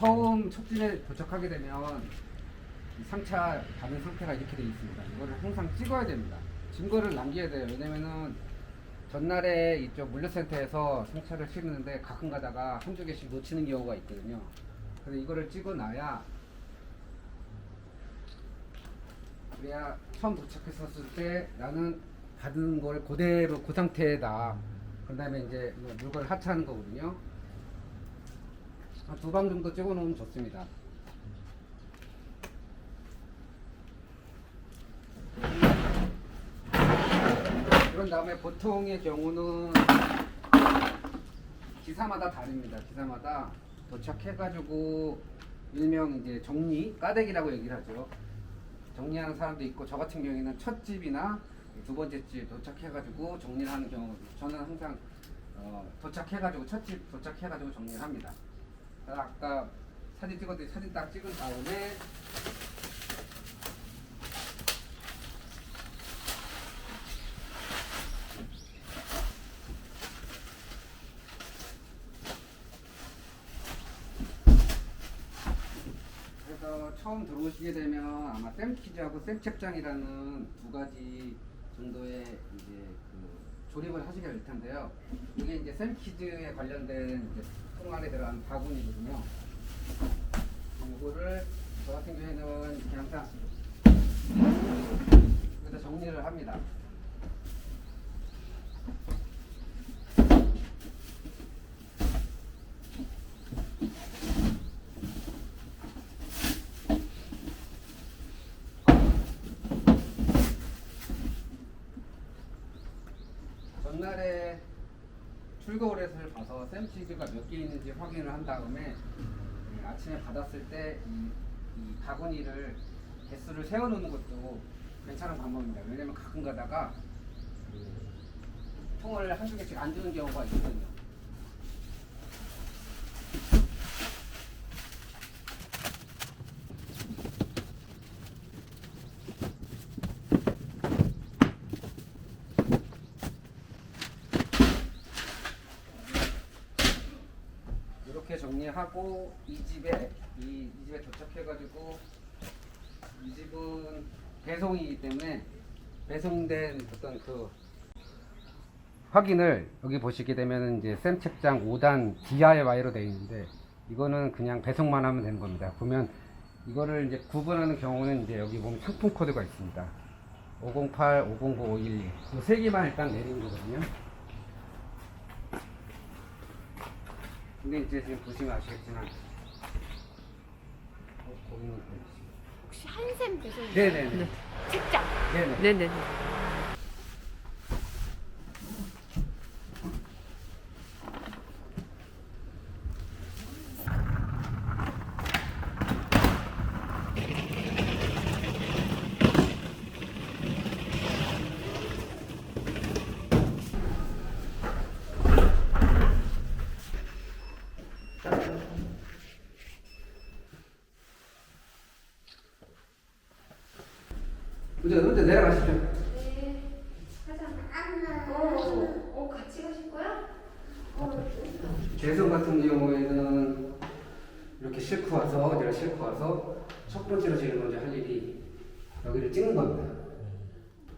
처음 첫 집에 도착하게 되면 이 상차 받은 상태가 이렇게 되어 있습니다. 이거를 항상 찍어야 됩니다. 증거를 남겨야 돼요. 왜냐면은 전날에 이쪽 물류센터에서 상차를 실는데 가끔 가다가 한두 개씩 놓치는 경우가 있거든요. 그래서 이거를 찍어놔야 그래야 처음 도착했었을 때 나는 받은 걸 그대로 그 상태다. 그 다음에 이제 물건을 하차하는 거거든요. 한 2방 정도 찍어 놓으면 좋습니다. 그런 다음에 보통의 경우는 기사마다 다릅니다. 기사마다 도착해가지고 일명 이제 정리, 까대기라고 얘기를 하죠. 정리하는 사람도 있고, 저 같은 경우에는 첫 집이나 두 번째 집 도착해가지고 정리를 하는 경우, 저는 항상 도착해가지고 첫 집 도착해가지고 정리를 합니다. 아까 사진 찍었더니 사진 딱 찍은 다음에 처음 들어오시게 되면 아마 샘키즈하고 샘책장이라는 두 가지 정도의 이제 그 조립을 하시게 될 텐데요. 이게 이제 샘키즈에 관련된 이제 통 안에 들어간 바구니거든요. 이거를 저 같은 경우에는 이렇게 항상 여기다 정리를 합니다. 전날에 출고렛을 봐서 샘치즈가 몇 개 있는지 확인을 한 다음에 아침에 받았을 때 이 바구니를 개수를 세워놓는 것도 괜찮은 방법입니다. 왜냐면 가끔 가다가 통을 한두 개씩 안 주는 경우가 있거든요. 이렇게 정리하고 이 집에 도착해가지고, 이 집은 배송이기 때문에 배송된 어떤 그 확인을 여기 보시게 되면 이제 샘책장 5단 DIY로 되어 있는데, 이거는 그냥 배송만 하면 되는 겁니다. 보면 이거를 이제 구분하는 경우는 이제 여기 보면 상품 코드가 있습니다. 508, 509, 512. 이 세 개만 일단 내리는 거거든요. 근데 이제 지금 보시면 아시겠지만 혹시 한샘 배송인가요? 네네네. 책장. 네네. 네네네. 먼저 내려가시죠. 네. 가자. 같이 가실 거야? 배송 같은 경우에는 이렇게 싣고 와서, 내가 싣고 와서 첫 번째로 제일 먼저 할 일이 여기를 찍는 겁니다.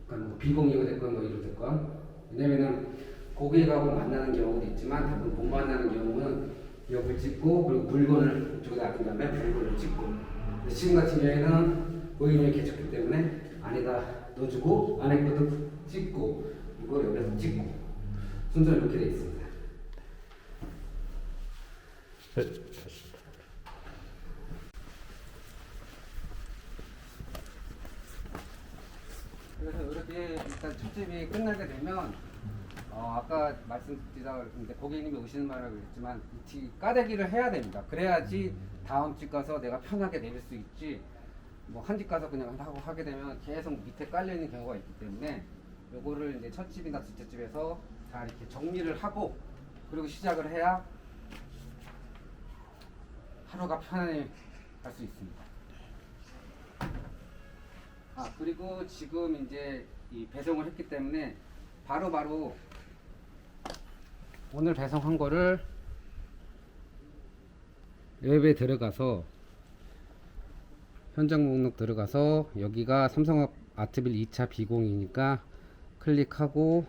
그러니까 뭐 비공유가 됐건 뭐 이로 됐건. 왜냐면은 고객하고 만나는 경우도 있지만 대부분 못 만나는 경우는 옆을 찍고, 그리고 물건을 이쪽에다 놔둔 다음에 물건을 찍고. 근데 지금 같은 경우에는 고객님이 개척기 때문에 안에다 넣어주고, 안에 것도 찍고, 이거 여기서 찍고, 순서는 이렇게 되어 있습니다. 그래서 이렇게 일단 첫집이 끝나게 되면 아까 말씀드리다 고객님이 오시는 말이라고 그랬지만 이 까대기를 해야 됩니다. 그래야지 다음 집 가서 내가 편하게 내릴 수 있지, 뭐 한 집 가서 그냥 하고 하게 되면 계속 밑에 깔려 있는 경우가 있기 때문에 요거를 이제 첫 집이나 둘째 집에서 다 이렇게 정리를 하고 그리고 시작을 해야 하루가 편안히 갈 수 있습니다. 그리고 지금 이제 이 배송을 했기 때문에 바로바로 오늘 배송한 거를 앱에 들어가서 현장 목록 들어가서 여기가 삼성 아트빌 2차 비공이니까 클릭하고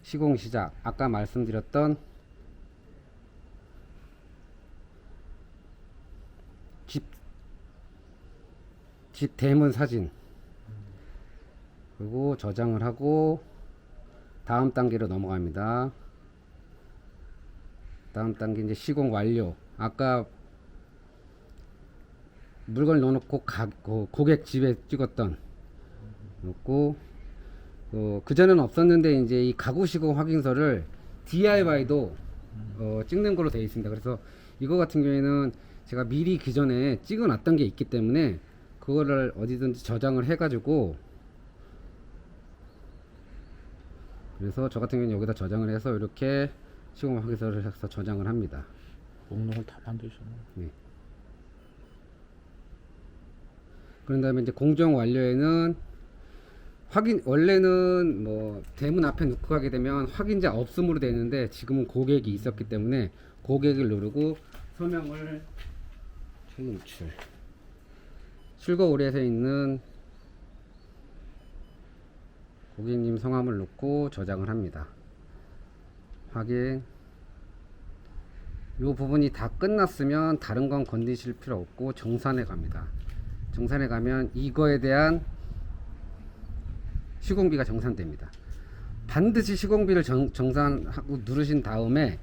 시공 시작. 아까 말씀드렸던 집 대문 사진 그리고 저장을 하고 다음 단계로 넘어갑니다. 다음 단계 이제 시공 완료. 아까 물건을 넣어놓고 고객 집에 찍었던 놓고 그전에는 없었는데 이제 이 가구 시공 확인서를 DIY도 찍는 걸로 되어 있습니다. 그래서 이거 같은 경우에는 제가 미리 기존에 찍어 놨던 게 있기 때문에 그거를 어디든지 저장을 해 가지고 그래서 저 같은 경우는 여기다 저장을 해서 이렇게 시공 확인서를 해서 저장을 합니다. 목록을 다 만드셨네. 네. 그런 다음에 이제 공정 완료에는 확인, 원래는 뭐 대문 앞에 놓고 가게 되면 확인자 없음으로 되는데 지금은 고객이 있었기 때문에 고객을 누르고 서명을 최인출 출고 의뢰서에 있는 고객님 성함을 넣고 저장을 합니다. 확인. 이 부분이 다 끝났으면 다른 건 건드실 필요 없고 정산에 갑니다. 정산에 가면 이거에 대한 시공비가 정산됩니다. 반드시 시공비를 정산하고 누르신 다음에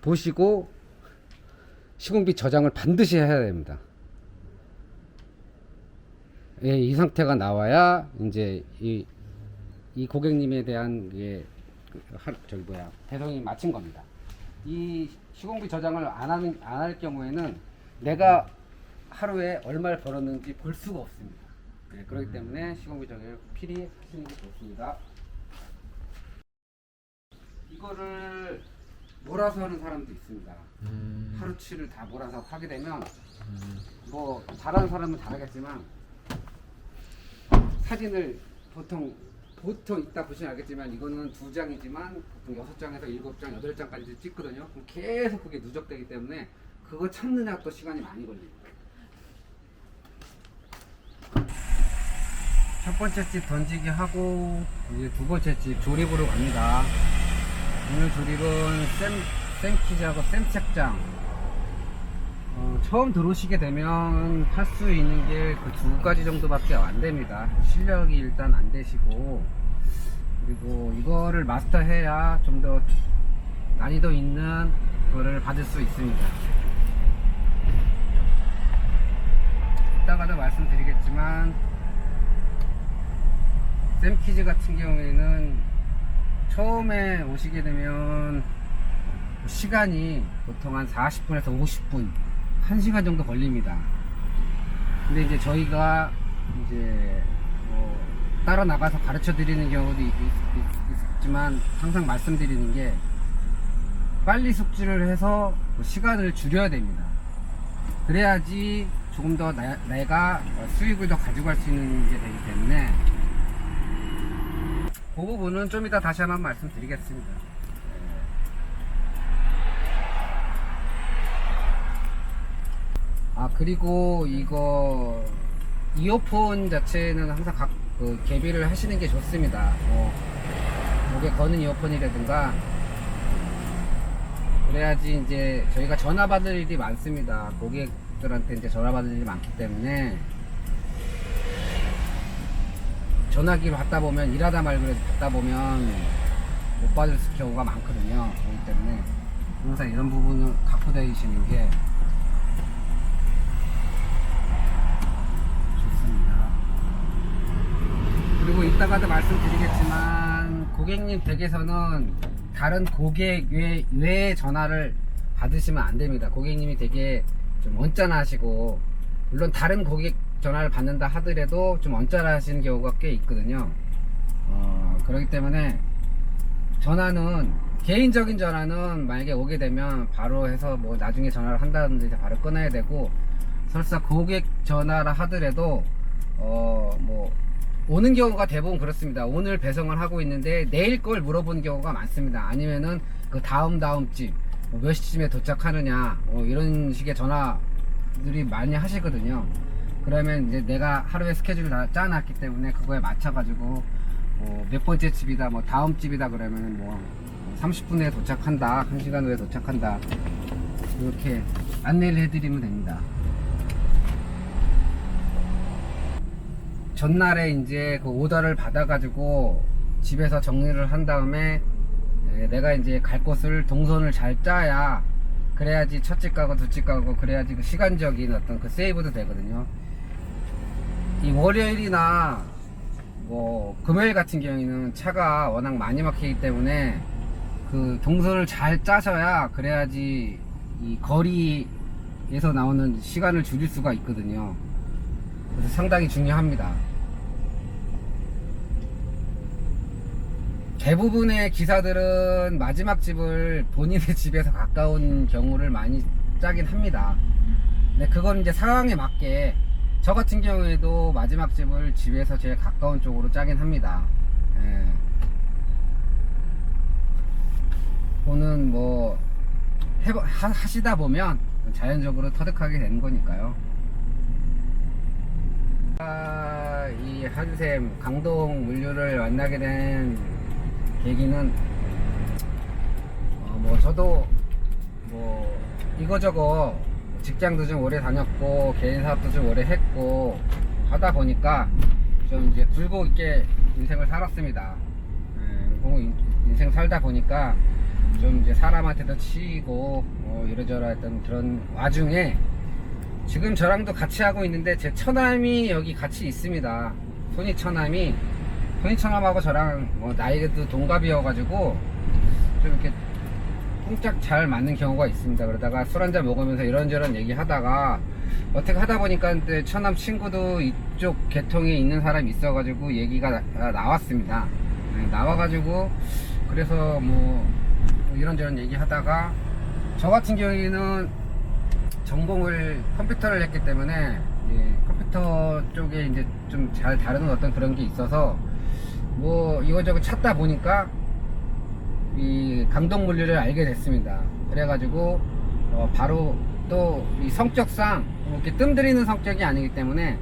보시고 시공비 저장을 반드시 해야 됩니다. 예, 이 상태가 나와야 이제 이 고객님에 대한 배송이 마친 겁니다. 이 시공비 저장을 안 할 경우에는 내가 하루에 얼마를 벌었는지 볼 수가 없습니다. 네, 그렇기 때문에 시공비 저장을 필히 하시는 게 좋습니다. 이거를 몰아서 하는 사람도 있습니다. 하루치를 다 몰아서 하게 되면 뭐 잘하는 사람은 잘하겠지만 사진을 보통 이따 보시면 알겠지만 이거는 2장이지만 보통 6장에서 7장, 8장까지 찍거든요. 그럼 계속 그게 누적되기 때문에 그거 찾느냐 또 시간이 많이 걸립니다. 첫 번째 집 던지기 하고 이제 두 번째 집 조립으로 갑니다. 오늘 조립은 쌤키즈하고 쌤책장. 처음 들어오시게 되면 할 수 있는 게 그 2가지 정도밖에 안 됩니다. 실력이 일단 안 되시고, 그리고 이거를 마스터해야 좀 더 난이도 있는 거를 받을 수 있습니다. 이따가도 말씀드리겠지만 쌤키즈 같은 경우에는 처음에 오시게 되면 시간이 보통 한 40분에서 50분 1시간 정도 걸립니다. 근데 이제 저희가 이제 따로 나가서 가르쳐 드리는 경우도 있지만 항상 말씀드리는 게 빨리 숙지를 해서 시간을 줄여야 됩니다. 그래야지 조금 더 내가 수익을 더 가져갈 수 있는 게 되기 때문에 그 부분은 좀 이따 다시 한번 말씀드리겠습니다. 그리고 이거 이어폰 자체는 항상 개비를 하시는 게 좋습니다. 목에 거는 이어폰이라든가 그래야지 이제 저희가 전화 받을 일이 많습니다. 고객들한테 이제 전화 받을 일이 많기 때문에 전화기로 받다 보면 일하다 말고 받다 보면 못 받을 경우가 많거든요. 그렇기 때문에 항상 이런 부분을 갖고 다니시는 게 그리고 이따가도 말씀드리겠지만 고객님 댁에서는 다른 고객 외에 전화를 받으시면 안 됩니다. 고객님이 되게 좀 언짢아하시고 물론 다른 고객 전화를 받는다 하더라도 좀 언짢아하시는 경우가 꽤 있거든요. 그렇기 때문에 전화는 개인적인 전화는 만약에 오게 되면 바로 해서 뭐 나중에 전화를 한다든지 바로 끊어야 되고 설사 고객 전화라 하더라도 뭐 오는 경우가 대부분 그렇습니다. 오늘 배송을 하고 있는데 내일 걸 물어보는 경우가 많습니다. 아니면은 그 다음 집 몇 시쯤에 도착하느냐 이런 식의 전화들이 많이 하시거든요. 그러면 이제 내가 하루에 스케줄을 다 짜놨기 때문에 그거에 맞춰가지고 몇 번째 집이다, 뭐 다음 집이다 그러면 뭐 30분에 도착한다, 1시간 후에 도착한다, 이렇게 안내를 해드리면 됩니다. 전날에 이제 그 오더를 받아가지고 집에서 정리를 한 다음에 내가 이제 갈 곳을 동선을 잘 짜야, 그래야지 첫 집 가고 두 집 가고 그래야지 그 시간적인 어떤 그 세이브도 되거든요. 이 월요일이나 뭐 금요일 같은 경우에는 차가 워낙 많이 막히기 때문에 그 동선을 잘 짜셔야 그래야지 이 거리에서 나오는 시간을 줄일 수가 있거든요. 그래서 상당히 중요합니다. 대부분의 기사들은 마지막 집을 본인의 집에서 가까운 경우를 많이 짜긴 합니다. 근데 그건 이제 상황에 맞게, 저 같은 경우에도 마지막 집을 집에서 제일 가까운 쪽으로 짜긴 합니다. 예. 그거는 뭐 하시다 보면 자연적으로 터득하게 되는 거니까요. 이 한샘 강동 물류를 만나게 된 계기는 뭐 저도 뭐 이거저거 직장도 좀 오래 다녔고 개인 사업도 좀 오래 했고 하다 보니까 좀 이제 굴곡 있게 인생을 살았습니다. 인생 살다 보니까 좀 이제 사람한테도 치이고 이러저러 했던 그런 와중에 지금 저랑도 같이 하고 있는데 제 처남이 여기 같이 있습니다. 손이 처남하고 저랑 나이도 동갑이어가지고 좀 이렇게 꽁짝 잘 맞는 경우가 있습니다. 그러다가 술 한잔 먹으면서 이런저런 얘기 하다가 어떻게 하다 보니까 처남 친구도 이쪽 계통에 있는 사람이 있어가지고 얘기가 나왔습니다. 나와가지고 그래서 뭐 이런저런 얘기 하다가 저 같은 경우에는 전공을 컴퓨터를 했기 때문에 컴퓨터 쪽에 이제 좀 잘 다루는 어떤 그런 게 있어서 뭐 이거저거 찾다 보니까 이 강동 물류를 알게 됐습니다. 그래가지고 바로 또 이 성격상 이렇게 뜸들이는 성격이 아니기 때문에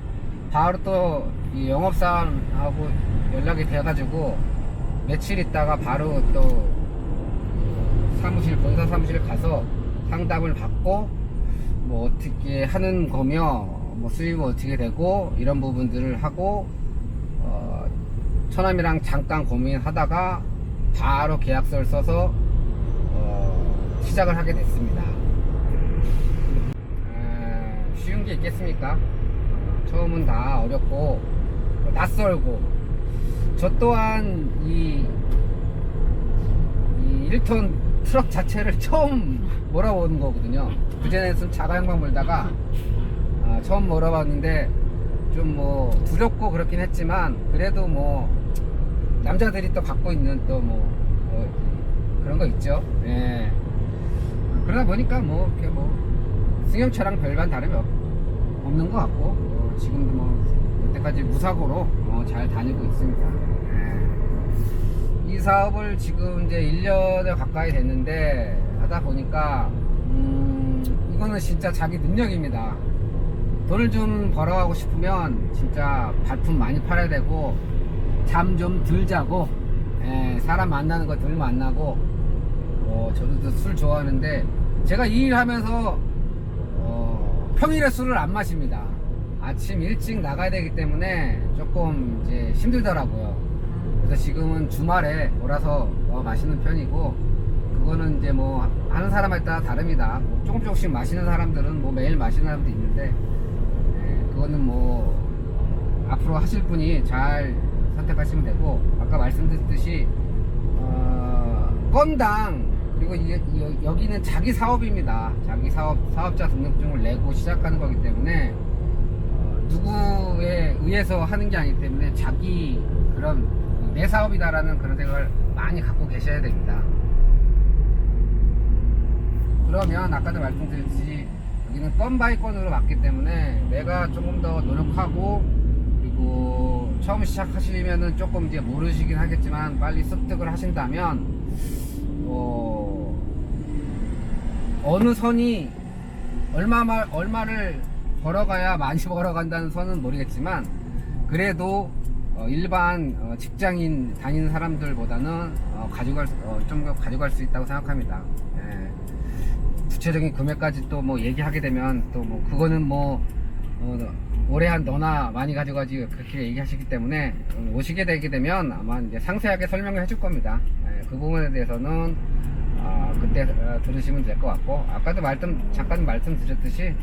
바로 또 이 영업사원하고 연락이 돼가지고 며칠 있다가 바로 또 본사 사무실 가서 상담을 받고 뭐 어떻게 하는 거며 뭐 수입은 어떻게 되고 이런 부분들을 하고 처남이랑 잠깐 고민하다가 바로 계약서를 써서 시작을 하게 됐습니다. 쉬운 게 있겠습니까? 처음은 다 어렵고 낯설고, 저 또한 이 1톤 트럭 자체를 처음 몰아보는 거거든요. 그전에는 자가용만 몰다가 처음 몰아봤는데 좀 뭐 두렵고 그렇긴 했지만 그래도 뭐 남자들이 또 갖고 있는 또 뭐 그런 거 있죠. 예. 그러다 보니까 뭐 이렇게 뭐 승용차랑 별반 다름이 없는 것 같고 지금도 뭐 여태까지 무사고로 잘 다니고 있습니다. 예. 이 사업을 지금 이제 1년에 가까이 됐는데 하다 보니까 이거는 진짜 자기 능력입니다. 돈을 좀 벌어가고 싶으면 진짜 발품 많이 팔아야 되고 잠 좀 덜 자고 사람 만나는 거 덜 만나고 저도 술 좋아하는데 제가 이 일 하면서 평일에 술을 안 마십니다. 아침 일찍 나가야 되기 때문에 조금 이제 힘들더라고요. 그래서 지금은 주말에 몰아서 마시는 편이고, 그거는 이제 뭐 하는 사람에 따라 다릅니다. 뭐 조금씩 마시는 사람들은 뭐 매일 마시는 사람도 있는데 그거는 뭐 앞으로 하실 분이 잘 선택하시면 되고, 아까 말씀드렸듯이 건당, 그리고 여기는 자기 사업입니다. 자기 사업자 등록증을 내고 시작하는 거기 때문에 누구에 의해서 하는 게 아니기 때문에 자기 그런 내 사업이다라는 그런 생각을 많이 갖고 계셔야 됩니다. 그러면 아까도 말씀드렸듯이 여기는 건 바이 건으로 맞기 때문에 내가 조금 더 노력하고, 그리고 처음 시작하시면은 조금 이제 모르시긴 하겠지만 빨리 습득을 하신다면 어느 선이 얼마를 벌어가야 많이 벌어간다는 선은 모르겠지만 그래도 일반 직장인 다니는 사람들보다는 좀 더 가져갈 수 있다고 생각합니다. 예. 구체적인 금액까지 또 뭐 얘기하게 되면 또 뭐 그거는 뭐 올해 한 너나 많이 가져가지 그렇게 얘기하시기 때문에 오시게 되게 되면 아마 이제 상세하게 설명을 해줄 겁니다. 예. 그 부분에 대해서는 그때 들으시면 될 것 같고 아까도 잠깐 말씀드렸듯이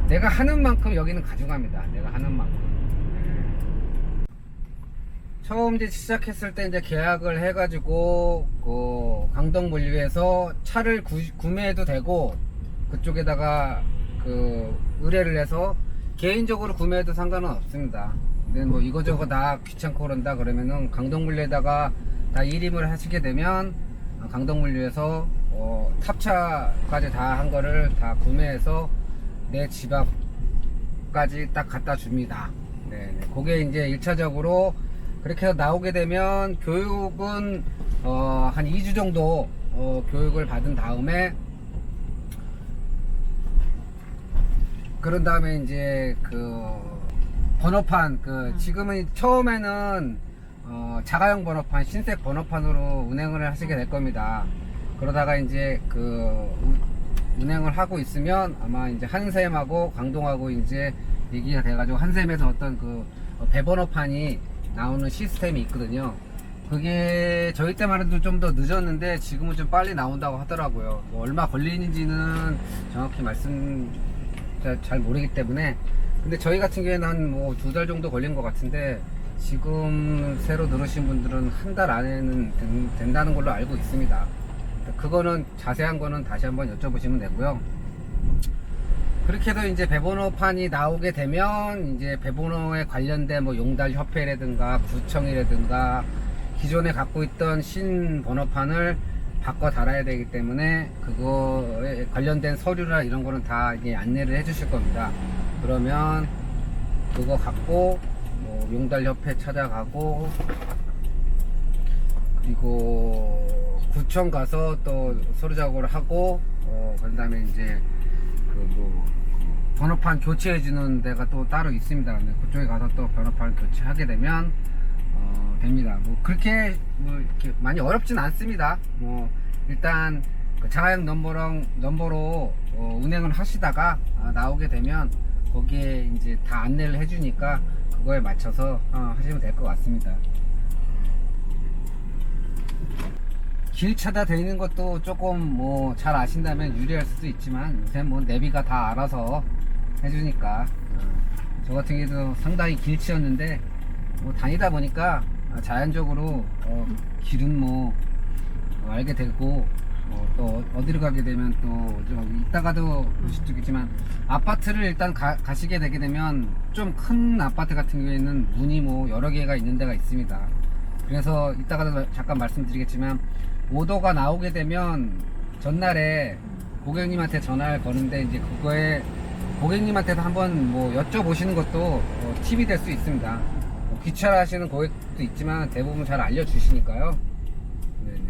내가 하는 만큼 여기는 가져갑니다. 내가 하는 만큼. 처음 이제 시작했을 때 이제 계약을 해가지고 그 강동물류에서 차를 구매해도 되고 그쪽에다가 그 의뢰를 해서 개인적으로 구매해도 상관은 없습니다. 근데 뭐 이거저거 다 귀찮고 그런다 그러면은 강동물류에다가 다 일임을 하시게 되면 강동물류에서 탑차까지 다 한 거를 다 구매해서 내 집 앞까지 딱 갖다 줍니다. 네, 그게 이제 1차적으로 그렇게 해서 나오게 되면 교육은 한 2주 정도 교육을 받은 다음에 그런 다음에 이제 그 번호판 지금은 처음에는 자가용 번호판 신색 번호판으로 운행을 하시게 될 겁니다. 그러다가 이제 운행을 하고 있으면 아마 이제 한샘하고 강동하고 이제 얘기가 돼가지고 한샘에서 어떤 배번호판이 나오는 시스템이 있거든요. 그게 저희 때만 해도 좀 더 늦었는데 지금은 좀 빨리 나온다고 하더라고요. 뭐 얼마 걸리는지는 정확히 잘 모르기 때문에 근데 저희 같은 경우에는 한 뭐 2달 정도 걸린 것 같은데 지금 새로 들으신 분들은 한 달 안에는 된다는 걸로 알고 있습니다. 그거는 자세한 거는 다시 한번 여쭤보시면 되고요. 그렇게 해서 이제 배번호판이 나오게 되면 이제 배번호에 관련된 뭐 용달협회라든가 구청이라든가 기존에 갖고 있던 신번호판을 바꿔 달아야 되기 때문에 그거에 관련된 서류나 이런 거는 다 이제 안내를 해 주실 겁니다. 그러면 그거 갖고 뭐 용달협회 찾아가고 그리고 구청 가서 또 서류 작업을 하고 그 다음에 이제 번호판 교체해 주는 데가 또 따로 있습니다. 근데 그쪽에 가서 또 번호판 교체하게 되면 됩니다. 뭐 그렇게 이렇게 많이 어렵진 않습니다. 뭐 일단 자가용 넘버로 운행을 하시다가 나오게 되면 거기에 이제 다 안내를 해주니까 그거에 맞춰서 하시면 될 것 같습니다. 길 찾아다니는 것도 조금 뭐 잘 아신다면 유리할 수도 있지만 요새 뭐 내비가 다 알아서 해주니까 저 같은 경우도 상당히 길치였는데 뭐 다니다 보니까 자연적으로 길은 뭐 알게 되고 또 어디로 가게 되면 또 좀 이따가도 보실 수 있겠지만 아파트를 일단 가시게 되게 되면 좀 큰 아파트 같은 경우에는 문이 뭐 여러 개가 있는 데가 있습니다. 그래서 이따가도 잠깐 말씀드리겠지만 오도가 나오게 되면 전날에 고객님한테 전화를 거는데 이제 그거에 고객님한테도 한번 뭐 여쭤보시는 것도 팁이 될 수 있습니다. 귀찮아하시는 고객도 있지만 대부분 잘 알려주시니까요. 네네.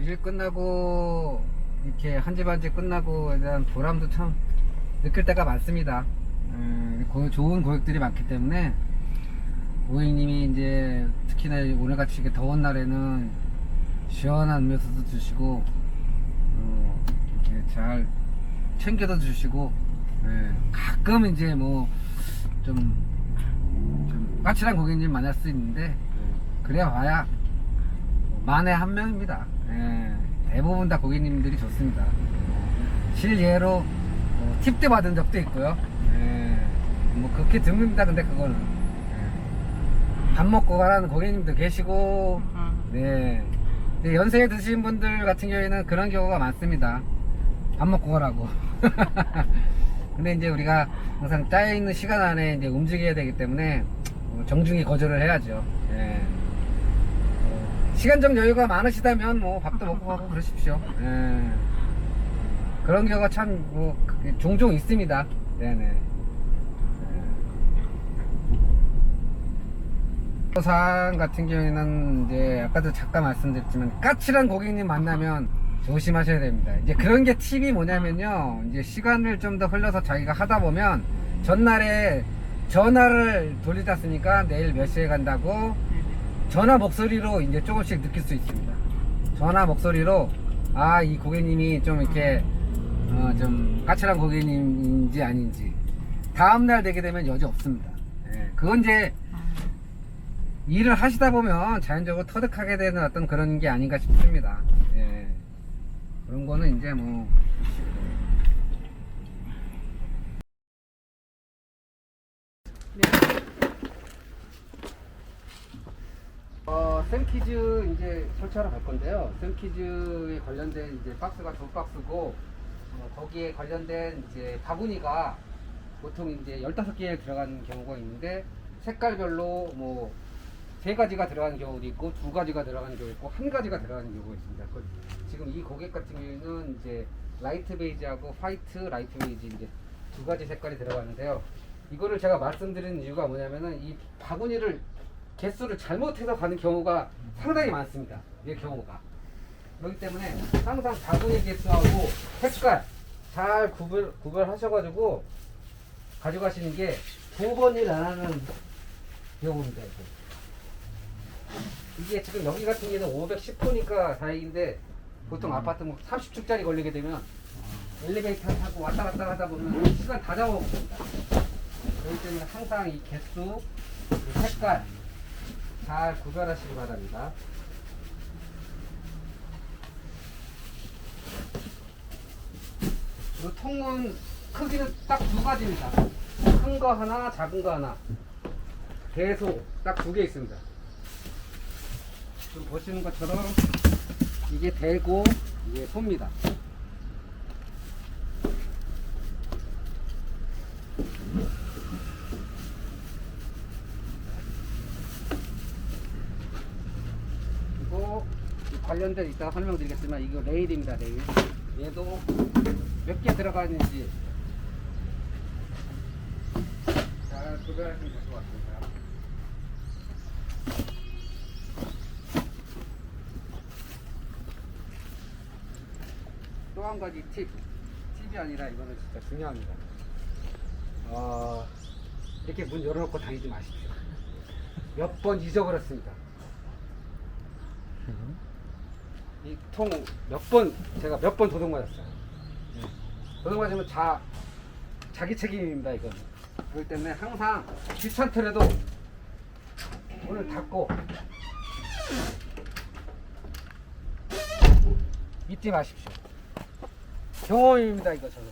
일 끝나고 이렇게 한 집 한 집 끝나고 대한 보람도 참 느낄 때가 많습니다. 좋은 고객들이 많기 때문에 고객님이 이제 특히나 오늘같이 더운 날에는 시원한 음료수도 주시고 잘 챙겨도 주시고 가끔 이제 뭐 좀 까칠한 고객님 만날 수 있는데 그래 봐야 만에 한 명입니다. 대부분 다 고객님들이 좋습니다. 실예로 팁도 받은 적도 있고요. 뭐 그렇게 드뭅니다. 근데 그거는 밥 먹고 가라는 고객님도 계시고 네. 근데 연세에 드신 분들 같은 경우에는 그런 경우가 많습니다. 밥 먹고 가라고. 근데 이제 우리가 항상 짜여있는 시간 안에 이제 움직여야 되기 때문에 정중히 거절을 해야죠. 시간적 여유가 많으시다면 뭐 밥도 먹고 가고 그러십시오. 그런 경우가 참 뭐 종종 있습니다. 네네. 상 같은 경우에는 이제 아까도 잠깐 말씀드렸지만 까칠한 고객님 만나면 조심하셔야 됩니다. 이제 그런 게 팁이 뭐냐면요. 이제 시간을 좀 더 흘려서 자기가 하다 보면 전날에 전화를 돌리다 쓰니까 내일 몇 시에 간다고 전화 목소리로 이제 조금씩 느낄 수 있습니다. 전화 목소리로 아, 이 고객님이 좀 이렇게 좀 까칠한 고객님인지 아닌지 다음날 되게 되면 여지 없습니다. 예, 그건 이제 일을 하시다 보면 자연적으로 터득하게 되는 어떤 그런 게 아닌가 싶습니다. 예, 그런 거는 이제 뭐 샘키즈 이제 설치하러 갈 건데요. 샘키즈에 관련된 이제 박스가 두 박스고, 거기에 관련된 이제 바구니가 보통 이제 15개 들어가는 경우가 있는데, 색깔별로 뭐 3가지가 들어가는 경우도 있고, 2가지가 들어가는 경우도 있고, 1가지가 들어가는 경우가 있습니다. 지금 이 고객 같은 경우에는 이제 라이트 베이지하고 화이트 라이트 베이지 이제 2가지 색깔이 들어가는데요. 이거를 제가 말씀드리는 이유가 뭐냐면은 이 바구니를 개수를 잘못해서 가는 경우가 상당히 많습니다. 이 경우가. 그렇기 때문에 항상 바구니 개수하고 색깔 잘 구별하셔가지고 가져가시는 게 2번 일 안 하는 경우입니다. 이게 지금 여기 같은 경우는 510호니까 다행인데 보통 아파트 뭐 30층짜리 걸리게 되면 엘리베이터 타고 왔다 갔다 하다 보면 시간 다 잡아먹습니다. 그렇기 때문에 항상 이 개수, 그리고 색깔 잘 구별하시기 바랍니다. 그리고 통은 크기는 딱 2가지입니다. 큰 거 하나, 작은 거 하나. 계속 딱 2개 있습니다. 지금 보시는 것처럼 이게 대고 이게 봅니다. 그리고 관련된 이따가 설명드리겠지만 이거 레일입니다. 레일. 얘도 몇 개 들어가는지 잘 구별하시면 될 것 같습니다. 또 한 가지 팁이 아니라 이거는 진짜 중요합니다. 이렇게 문 열어놓고 다니지 마십시오. 몇 번 잊어버렸습니다. 이 통 제가 몇 번 도둑 맞았어요. 도둑 맞으면 자기 책임입니다, 이건. 그렇기 때문에 항상 귀찮더라도 문을 닫고 잊지 마십시오. 경험입니다, 이거 저는.